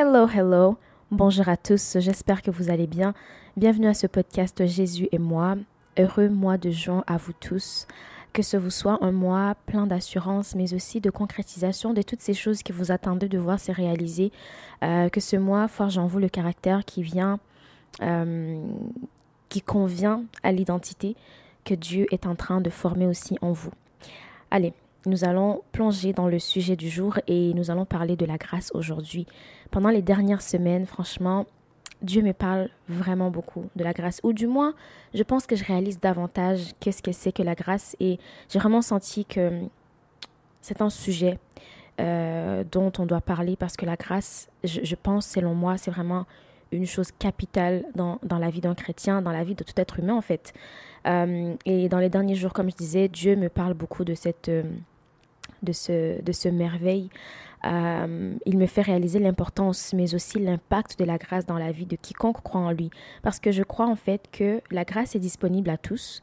Hello, hello. Bonjour à tous, j'espère que vous allez bien. Bienvenue à ce podcast Jésus et moi. Heureux mois de juin à vous tous. Que ce vous soit un mois plein d'assurance, mais aussi de concrétisation de toutes ces choses que vous attendez de voir se réaliser. Que ce mois forge en vous le caractère qui convient à l'identité que Dieu est en train de former aussi en vous. Allez, nous allons plonger dans le sujet du jour et nous allons parler de la grâce aujourd'hui. Pendant les dernières semaines, franchement, Dieu me parle vraiment beaucoup de la grâce. Ou du moins, je pense que je réalise davantage qu'est-ce que c'est que la grâce. Et j'ai vraiment senti que c'est un sujet dont on doit parler parce que la grâce, je pense, selon moi, c'est vraiment une chose capitale dans la vie d'un chrétien, dans la vie de tout être humain en fait. Et dans les derniers jours, comme je disais, Dieu me parle beaucoup de ce merveille. Il me fait réaliser l'importance, mais aussi l'impact de la grâce dans la vie de quiconque croit en lui. Parce que je crois en fait que la grâce est disponible à tous,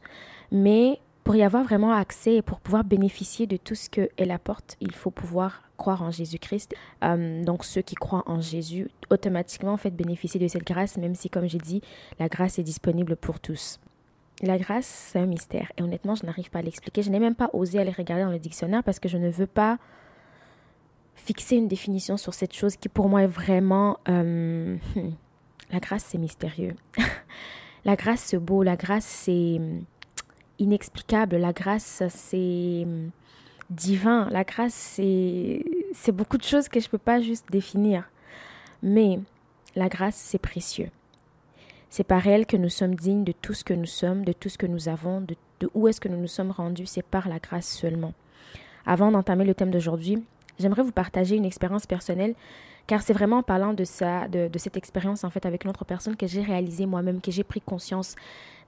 mais pour y avoir vraiment accès et pour pouvoir bénéficier de tout ce qu'elle apporte, il faut pouvoir croire en Jésus-Christ. Donc ceux qui croient en Jésus, automatiquement en fait bénéficient de cette grâce, même si comme j'ai dit, la grâce est disponible pour tous. La grâce, c'est un mystère. Et honnêtement, je n'arrive pas à l'expliquer. Je n'ai même pas osé aller regarder dans le dictionnaire parce que je ne veux pas fixer une définition sur cette chose qui pour moi est vraiment... La grâce, c'est mystérieux. La grâce, c'est beau. La grâce, c'est inexplicable. La grâce, c'est divin. La grâce, c'est beaucoup de choses que je ne peux pas juste définir. Mais la grâce, c'est précieux. C'est par elle que nous sommes dignes de tout ce que nous sommes, de tout ce que nous avons, de où est-ce que nous nous sommes rendus. C'est par la grâce seulement. Avant d'entamer le thème d'aujourd'hui, j'aimerais vous partager une expérience personnelle, car c'est vraiment en parlant de cette expérience en fait avec une autre personne que j'ai réalisé moi-même, que j'ai pris conscience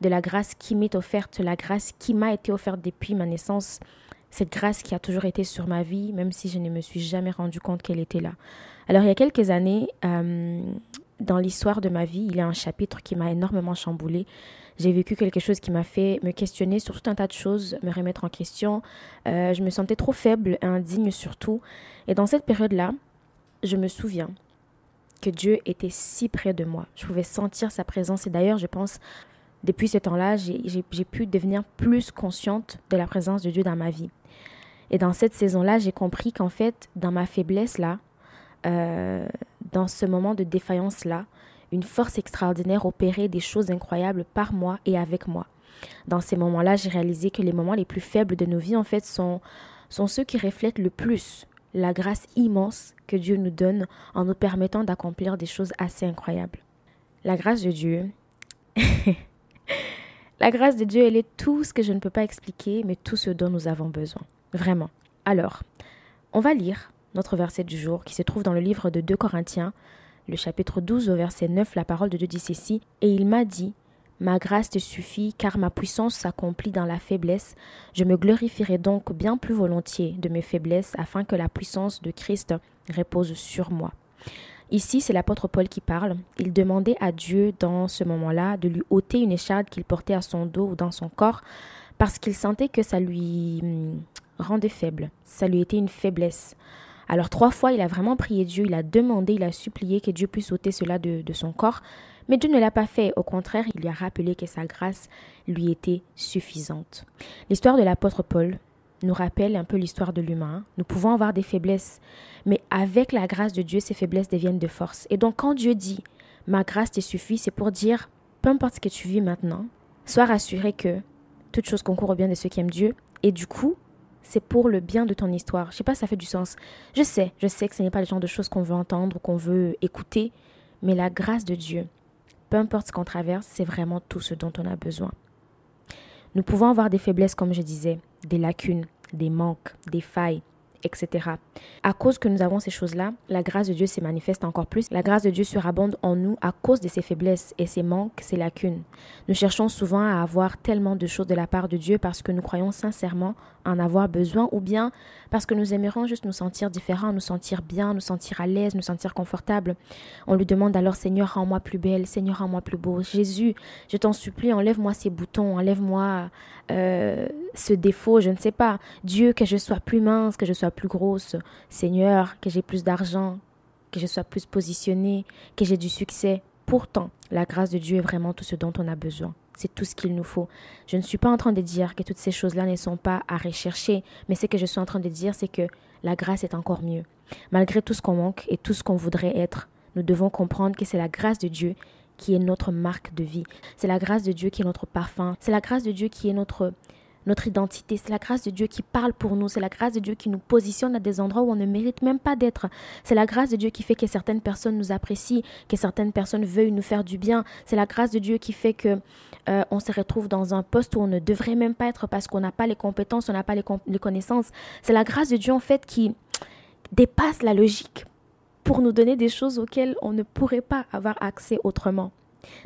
de la grâce qui m'est offerte, la grâce qui m'a été offerte depuis ma naissance, cette grâce qui a toujours été sur ma vie, même si je ne me suis jamais rendu compte qu'elle était là. Alors il y a quelques années, dans l'histoire de ma vie, il y a un chapitre qui m'a énormément chamboulée. J'ai vécu quelque chose qui m'a fait me questionner sur tout un tas de choses, me remettre en question. Je me sentais trop faible et indigne surtout. Et dans cette période-là, je me souviens que Dieu était si près de moi. Je pouvais sentir sa présence. Et d'ailleurs, je pense, depuis ce temps-là, j'ai pu devenir plus consciente de la présence de Dieu dans ma vie. Et dans cette saison-là, j'ai compris qu'en fait, dans ma faiblesse-là, dans ce moment de défaillance-là, une force extraordinaire opérait des choses incroyables par moi et avec moi. Dans ces moments-là, j'ai réalisé que les moments les plus faibles de nos vies, en fait, sont ceux qui reflètent le plus la grâce immense que Dieu nous donne en nous permettant d'accomplir des choses assez incroyables. La grâce de Dieu, la grâce de Dieu, elle est tout ce que je ne peux pas expliquer, mais tout ce dont nous avons besoin. Vraiment. Alors, on va lire notre verset du jour qui se trouve dans le livre de 2 Corinthiens, le chapitre 12 au verset 9, la parole de Dieu dit ceci. « Et il m'a dit, ma grâce te suffit, car ma puissance s'accomplit dans la faiblesse. Je me glorifierai donc bien plus volontiers de mes faiblesses, afin que la puissance de Christ repose sur moi. » Ici, c'est l'apôtre Paul qui parle. Il demandait à Dieu, dans ce moment-là, de lui ôter une écharde qu'il portait à son dos ou dans son corps, parce qu'il sentait que ça lui rendait faible. Ça lui était une faiblesse. Alors 3 fois, il a vraiment prié Dieu, il a demandé, il a supplié que Dieu puisse ôter cela de son corps. Mais Dieu ne l'a pas fait. Au contraire, il lui a rappelé que sa grâce lui était suffisante. L'histoire de l'apôtre Paul nous rappelle un peu l'histoire de l'humain. Nous pouvons avoir des faiblesses, mais avec la grâce de Dieu, ces faiblesses deviennent de force. Et donc quand Dieu dit « ma grâce te suffit », c'est pour dire, peu importe ce que tu vis maintenant, sois rassuré que toute chose concourt au bien de ceux qui aiment Dieu. Et du coup, c'est pour le bien de ton histoire. Je sais pas si ça fait du sens. Je sais que ce n'est pas le genre de choses qu'on veut entendre ou qu'on veut écouter, mais la grâce de Dieu, peu importe ce qu'on traverse, c'est vraiment tout ce dont on a besoin. Nous pouvons avoir des faiblesses, comme je disais, des lacunes, des manques, des failles, etc. À cause que nous avons ces choses-là, la grâce de Dieu se manifeste encore plus. La grâce de Dieu surabonde en nous à cause de ces faiblesses et ces manques, ces lacunes. Nous cherchons souvent à avoir tellement de choses de la part de Dieu parce que nous croyons sincèrement en avoir besoin ou bien parce que nous aimerions juste nous sentir différents, nous sentir bien, nous sentir à l'aise, nous sentir confortables. On lui demande alors, Seigneur, rends-moi plus belle, Seigneur, rends-moi plus beau. Jésus, je t'en supplie, enlève-moi ces boutons, enlève-moi ce défaut, je ne sais pas. Dieu, que je sois plus mince, que je sois plus grosse. Seigneur, que j'ai plus d'argent. que je sois plus positionnée, que j'ai du succès. Pourtant, la grâce de Dieu est vraiment tout ce dont on a besoin. C'est tout ce qu'il nous faut. Je ne suis pas en train de dire que toutes ces choses-là ne sont pas à rechercher, mais ce que je suis en train de dire, c'est que la grâce est encore mieux. Malgré tout ce qu'on manque et tout ce qu'on voudrait être, nous devons comprendre que c'est la grâce de Dieu qui est notre marque de vie. C'est la grâce de Dieu qui est notre parfum. C'est la grâce de Dieu qui est notre identité. C'est la grâce de Dieu qui parle pour nous. C'est la grâce de Dieu qui nous positionne à des endroits où on ne mérite même pas d'être. C'est la grâce de Dieu qui fait que certaines personnes nous apprécient, que certaines personnes veuillent nous faire du bien. C'est la grâce de Dieu qui fait que on se retrouve dans un poste où on ne devrait même pas être parce qu'on n'a pas les compétences, on n'a pas les connaissances. C'est la grâce de Dieu en fait qui dépasse la logique pour nous donner des choses auxquelles on ne pourrait pas avoir accès autrement.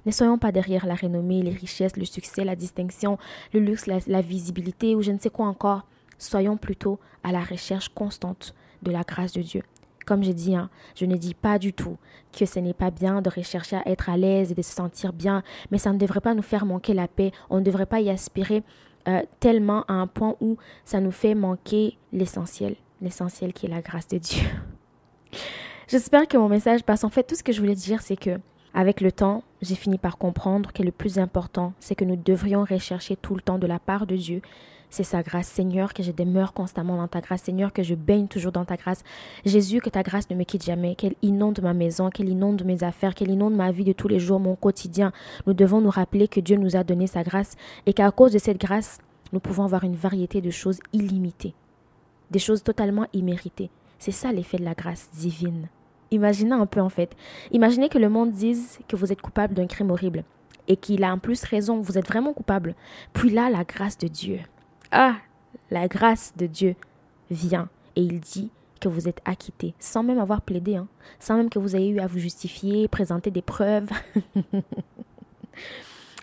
Ne soyons pas derrière la renommée, les richesses, le succès, la distinction, le luxe, la visibilité ou je ne sais quoi encore. Soyons plutôt à la recherche constante de la grâce de Dieu. Comme je dis, je ne dis pas du tout que ce n'est pas bien de rechercher à être à l'aise et de se sentir bien, mais ça ne devrait pas nous faire manquer la paix. On ne devrait pas y aspirer tellement à un point où ça nous fait manquer l'essentiel qui est la grâce de Dieu. J'espère que mon message passe. En fait, tout ce que je voulais dire, c'est que avec le temps, j'ai fini par comprendre que le plus important, c'est que nous devrions rechercher tout le temps de la part de Dieu. C'est sa grâce, Seigneur, que je demeure constamment dans ta grâce. Seigneur, que je baigne toujours dans ta grâce. Jésus, que ta grâce ne me quitte jamais, qu'elle inonde ma maison, qu'elle inonde mes affaires, qu'elle inonde ma vie de tous les jours, mon quotidien. Nous devons nous rappeler que Dieu nous a donné sa grâce et qu'à cause de cette grâce, nous pouvons avoir une variété de choses illimitées, des choses totalement imméritées. C'est ça l'effet de la grâce divine. Imaginez un peu en fait. Imaginez que le monde dise que vous êtes coupable d'un crime horrible et qu'il a en plus raison, vous êtes vraiment coupable. Puis là, la grâce de Dieu. La grâce de Dieu vient et il dit que vous êtes acquitté sans même avoir plaidé, sans même que vous ayez eu à vous justifier, présenter des preuves.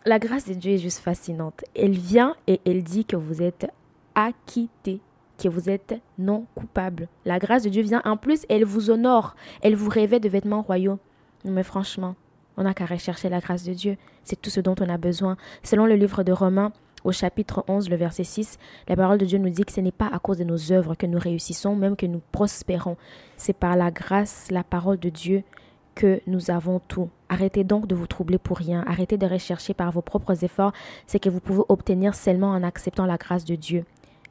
La grâce de Dieu est juste fascinante. Elle vient et elle dit que vous êtes acquitté, que vous êtes non coupable. La grâce de Dieu vient en plus, elle vous honore, elle vous revêt de vêtements royaux. Mais franchement, on n'a qu'à rechercher la grâce de Dieu. C'est tout ce dont on a besoin. Selon le livre de Romains, au chapitre 11, le verset 6, la parole de Dieu nous dit que ce n'est pas à cause de nos œuvres que nous réussissons, même que nous prospérons. C'est par la grâce, la parole de Dieu, que nous avons tout. Arrêtez donc de vous troubler pour rien. Arrêtez de rechercher par vos propres efforts ce que vous pouvez obtenir seulement en acceptant la grâce de Dieu.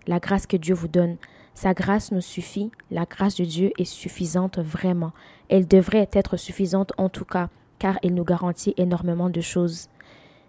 La grâce que Dieu vous donne. Sa grâce nous suffit. La grâce de Dieu est suffisante vraiment. Elle devrait être suffisante en tout cas, car elle nous garantit énormément de choses.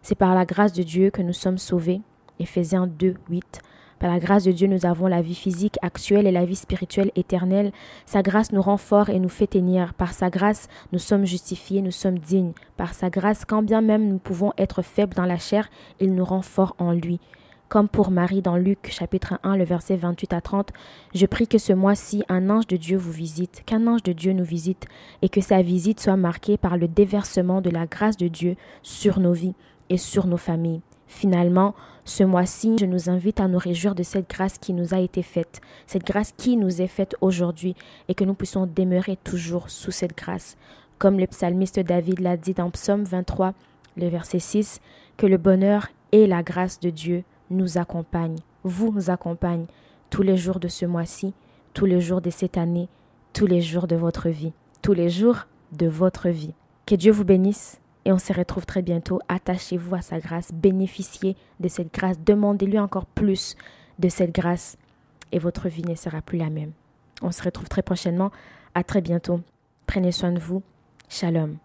C'est par la grâce de Dieu que nous sommes sauvés. Éphésiens 2, 8. Par la grâce de Dieu, nous avons la vie physique actuelle et la vie spirituelle éternelle. Sa grâce nous rend forts et nous fait tenir. Par sa grâce, nous sommes justifiés, nous sommes dignes. Par sa grâce, quand bien même nous pouvons être faibles dans la chair, il nous rend forts en lui. Comme pour Marie dans Luc chapitre 1, le verset 28 à 30, « Je prie que ce mois-ci, un ange de Dieu vous visite, qu'un ange de Dieu nous visite, et que sa visite soit marquée par le déversement de la grâce de Dieu sur nos vies et sur nos familles. » Finalement, ce mois-ci, je nous invite à nous réjouir de cette grâce qui nous a été faite, cette grâce qui nous est faite aujourd'hui, et que nous puissions demeurer toujours sous cette grâce. Comme le psalmiste David l'a dit dans Psaume 23, le verset 6, « Que le bonheur et la grâce de Dieu nous accompagnent, vous accompagnent tous les jours de ce mois-ci, tous les jours de cette année, tous les jours de votre vie, tous les jours de votre vie. » Que Dieu vous bénisse. Et on se retrouve très bientôt. Attachez-vous à sa grâce. Bénéficiez de cette grâce. Demandez-lui encore plus de cette grâce. Et votre vie ne sera plus la même. On se retrouve très prochainement. À très bientôt. Prenez soin de vous. Shalom.